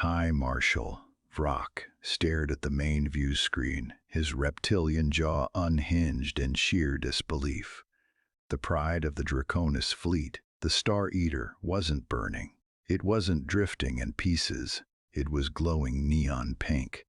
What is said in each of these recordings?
High Marshal Vrock stared at the main view screen, his reptilian jaw unhinged in sheer disbelief. The pride of the Draconis fleet, the Star Eater, wasn't burning. It wasn't drifting in pieces. It was glowing neon pink.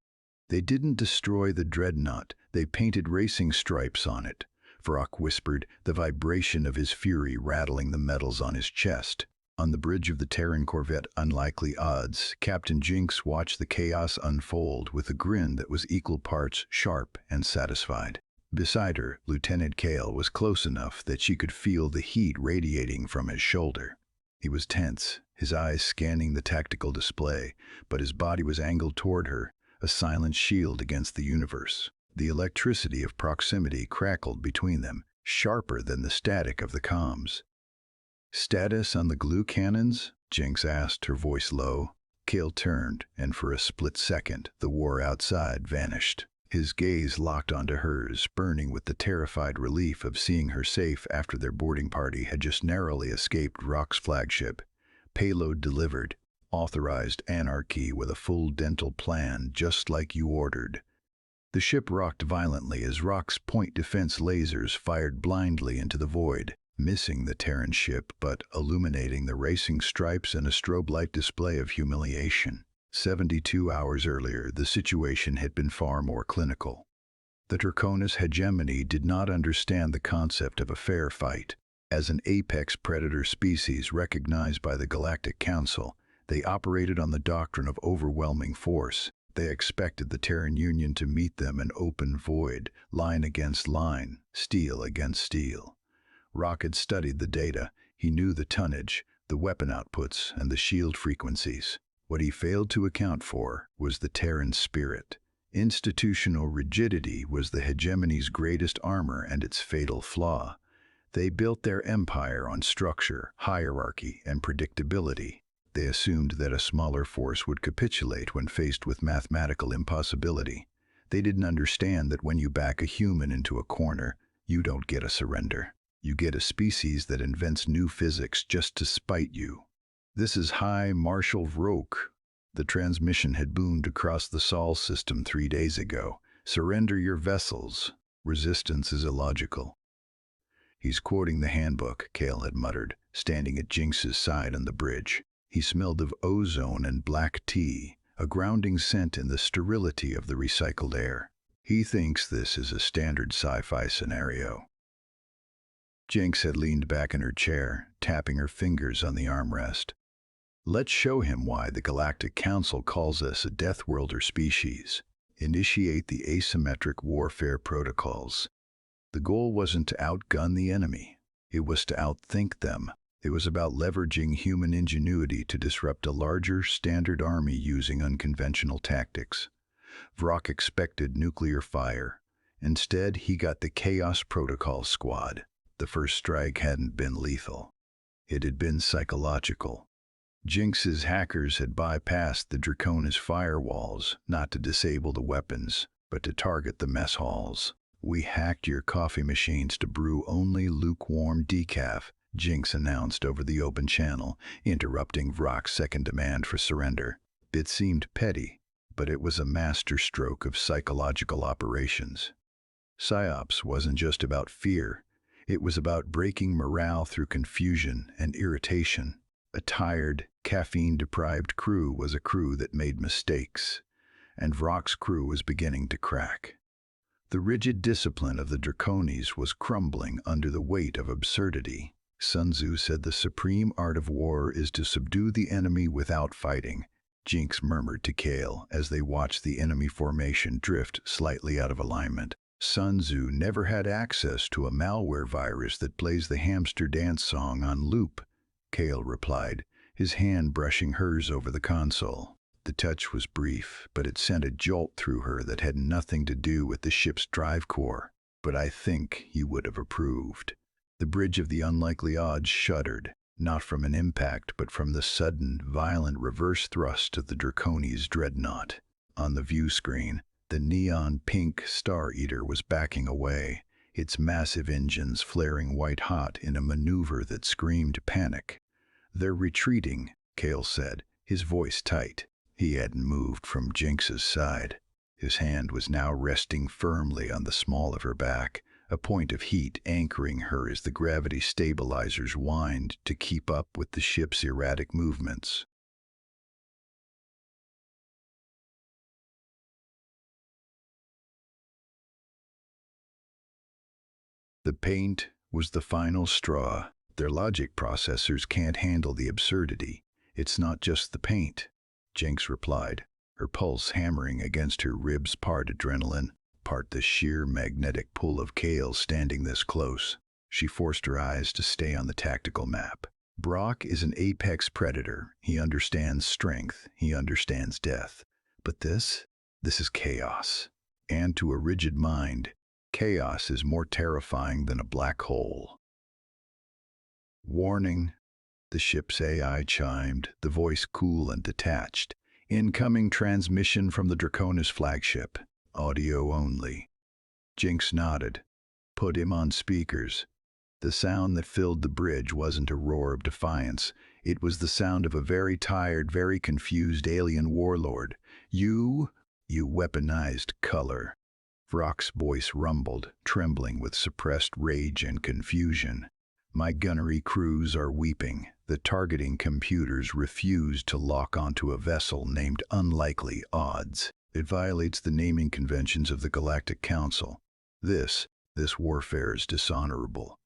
They didn't destroy the dreadnought, they painted racing stripes on it. Vrock whispered, the vibration of his fury rattling the metals on his chest. On the bridge of the Terran corvette Unlikely Odds, Captain Jinx watched the chaos unfold with a grin that was equal parts sharp and satisfied. Beside her, Lieutenant Kale was close enough that she could feel the heat radiating from his shoulder. He was tense, his eyes scanning the tactical display, but his body was angled toward her, a silent shield against the universe. The electricity of proximity crackled between them, sharper than the static of the comms. "Status on the glue cannons?" Jinx asked, her voice low. Kale turned, and for a split second, the war outside vanished. His gaze locked onto hers, burning with the terrified relief of seeing her safe after their boarding party had just narrowly escaped Rock's flagship. Payload delivered. Authorized anarchy with a full dental plan, just like you ordered. The ship rocked violently as Rock's point defense lasers fired blindly into the void, missing the Terran ship but illuminating the racing stripes and a strobe light display of humiliation. 72 hours earlier, the situation had been far more clinical. The Draconis hegemony did not understand the concept of a fair fight. As an apex predator species recognized by the Galactic Council, they operated on the doctrine of overwhelming force. They expected the Terran Union to meet them in open void, line against line, steel against steel. Rock had studied the data. He knew the tonnage, the weapon outputs, and the shield frequencies. What he failed to account for was the Terran spirit. Institutional rigidity was the hegemony's greatest armor and its fatal flaw. They built their empire on structure, hierarchy, and predictability. They assumed that a smaller force would capitulate when faced with mathematical impossibility. They didn't understand that when you back a human into a corner, you don't get a surrender. You get a species that invents new physics just to spite you. "This is High Marshal Vrock." The transmission had boomed across the Sol system 3 days ago. "Surrender your vessels. Resistance is illogical." "He's quoting the handbook," Kale had muttered, standing at Jinx's side on the bridge. He smelled of ozone and black tea, a grounding scent in the sterility of the recycled air. "He thinks this is a standard sci-fi scenario." Jinx had leaned back in her chair, tapping her fingers on the armrest. "Let's show him why the Galactic Council calls us a Deathworlder species. Initiate the asymmetric warfare protocols." The goal wasn't to outgun the enemy. It was to outthink them. It was about leveraging human ingenuity to disrupt a larger, standard army using unconventional tactics. Vrock expected nuclear fire. Instead, he got the Chaos Protocol Squad. The first strike hadn't been lethal. It had been psychological. Jinx's hackers had bypassed the Draconis firewalls, not to disable the weapons, but to target the mess halls. "We hacked your coffee machines to brew only lukewarm decaf," Jinx announced over the open channel, interrupting Vrock's second demand for surrender. It seemed petty, but it was a masterstroke of psychological operations. PsyOps wasn't just about fear. It was about breaking morale through confusion and irritation. A tired, caffeine-deprived crew was a crew that made mistakes, and Vrock's crew was beginning to crack. The rigid discipline of the Draconis was crumbling under the weight of absurdity. Sun Tzu said the supreme art of war is to subdue the enemy without fighting, Jinx murmured to Kale as they watched the enemy formation drift slightly out of alignment. Sun Tzu never had access to a malware virus that plays the hamster dance song on loop, Kale replied, his hand brushing hers over the console. The touch was brief, but it sent a jolt through her that had nothing to do with the ship's drive core. "But I think you would have approved." The bridge of the Unlikely Odds shuddered, not from an impact but from the sudden, violent reverse thrust of the Draconis dreadnought. On the view screen, the neon-pink Star Eater was backing away, its massive engines flaring white-hot in a maneuver that screamed panic. "They're retreating," Kale said, his voice tight. He hadn't moved from Jinx's side. His hand was now resting firmly on the small of her back, a point of heat anchoring her as the gravity stabilizers whined to keep up with the ship's erratic movements. The paint was the final straw. Their logic processors can't handle the absurdity. It's not just the paint, Jinx replied, her pulse hammering against her ribs, part adrenaline, part the sheer magnetic pull of Kale standing this close. She forced her eyes to stay on the tactical map. Brock is an apex predator. He understands strength. He understands death. But this is chaos. And to a rigid mind, chaos is more terrifying than a black hole. Warning, the ship's AI chimed, the voice cool and detached. Incoming transmission from the Draconis flagship. Audio only. Jinx nodded. Put him on speakers. The sound that filled the bridge wasn't a roar of defiance. It was the sound of a very tired, very confused alien warlord. You weaponized color. Vrock's voice rumbled, trembling with suppressed rage and confusion. My gunnery crews are weeping. The targeting computers refuse to lock onto a vessel named Unlikely Odds. It violates the naming conventions of the Galactic Council. This warfare is dishonorable.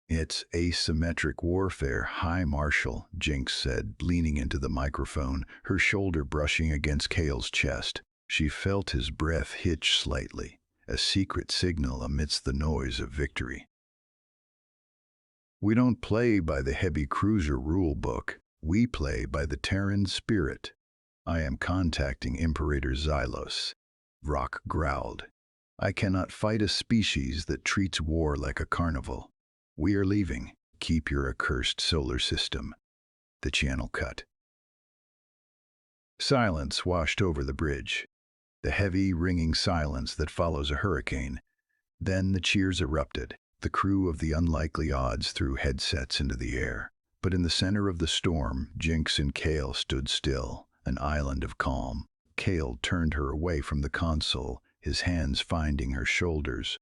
It's asymmetric warfare, High Marshal, Jinx said, leaning into the microphone, her shoulder brushing against Kale's chest. She felt his breath hitch slightly, a secret signal amidst the noise of victory. We don't play by the heavy cruiser rule book. We play by the Terran spirit. I am contacting Imperator Xylos, Vrock growled. I cannot fight a species that treats war like a carnival. We are leaving. Keep your accursed solar system. The channel cut. Silence washed over the bridge. The heavy, ringing silence that follows a hurricane. Then the cheers erupted. The crew of the Unlikely Odds threw headsets into the air. But in the center of the storm, Jinx and Kale stood still, an island of calm. Kale turned her away from the console, his hands finding her shoulders.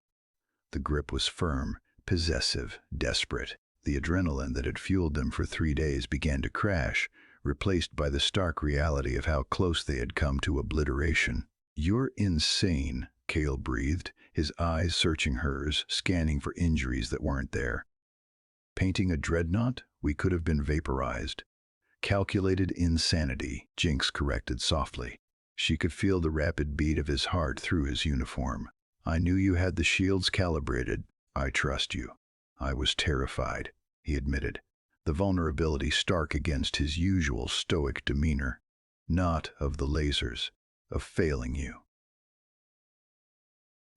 The grip was firm, possessive, desperate. The adrenaline that had fueled them for 3 days began to crash, replaced by the stark reality of how close they had come to obliteration. You're insane, Kale breathed, his eyes searching hers, scanning for injuries that weren't there. Painting a dreadnought? We could have been vaporized. Calculated insanity, Jinx corrected softly. She could feel the rapid beat of his heart through his uniform. I knew you had the shields calibrated. I trust you. I was terrified, he admitted, the vulnerability stark against his usual stoic demeanor. Not of the lasers, of failing you.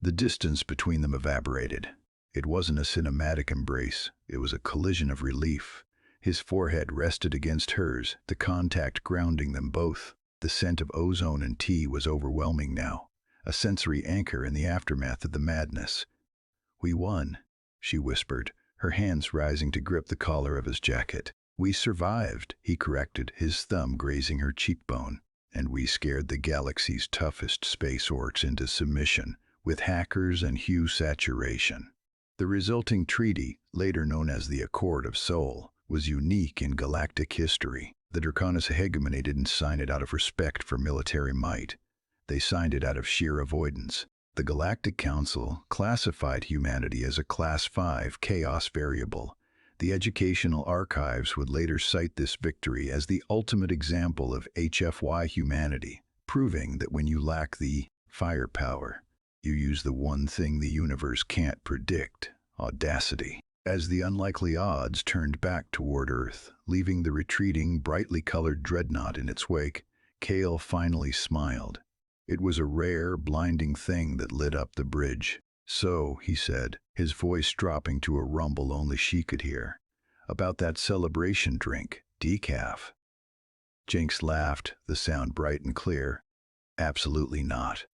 The distance between them evaporated. It wasn't a cinematic embrace, it was a collision of relief. His forehead rested against hers, the contact grounding them both. The scent of ozone and tea was overwhelming now, a sensory anchor in the aftermath of the madness. We won, she whispered, her hands rising to grip the collar of his jacket. We survived, he corrected, his thumb grazing her cheekbone. And we scared the galaxy's toughest space orcs into submission, with hackers and hue saturation. The resulting treaty, later known as the Accord of Soul, was unique in galactic history. The Draconis hegemon didn't sign it out of respect for military might. They signed it out of sheer avoidance. The Galactic Council classified humanity as a Class 5 chaos variable. The educational archives would later cite this victory as the ultimate example of HFY humanity, proving that when you lack the firepower, you use the one thing the universe can't predict, audacity. As the Unlikely Odds turned back toward Earth, leaving the retreating, brightly colored dreadnought in its wake, Kale finally smiled. It was a rare, blinding thing that lit up the bridge. So, he said, his voice dropping to a rumble only she could hear. About that celebration drink, decaf. Jinx laughed, the sound bright and clear. Absolutely not.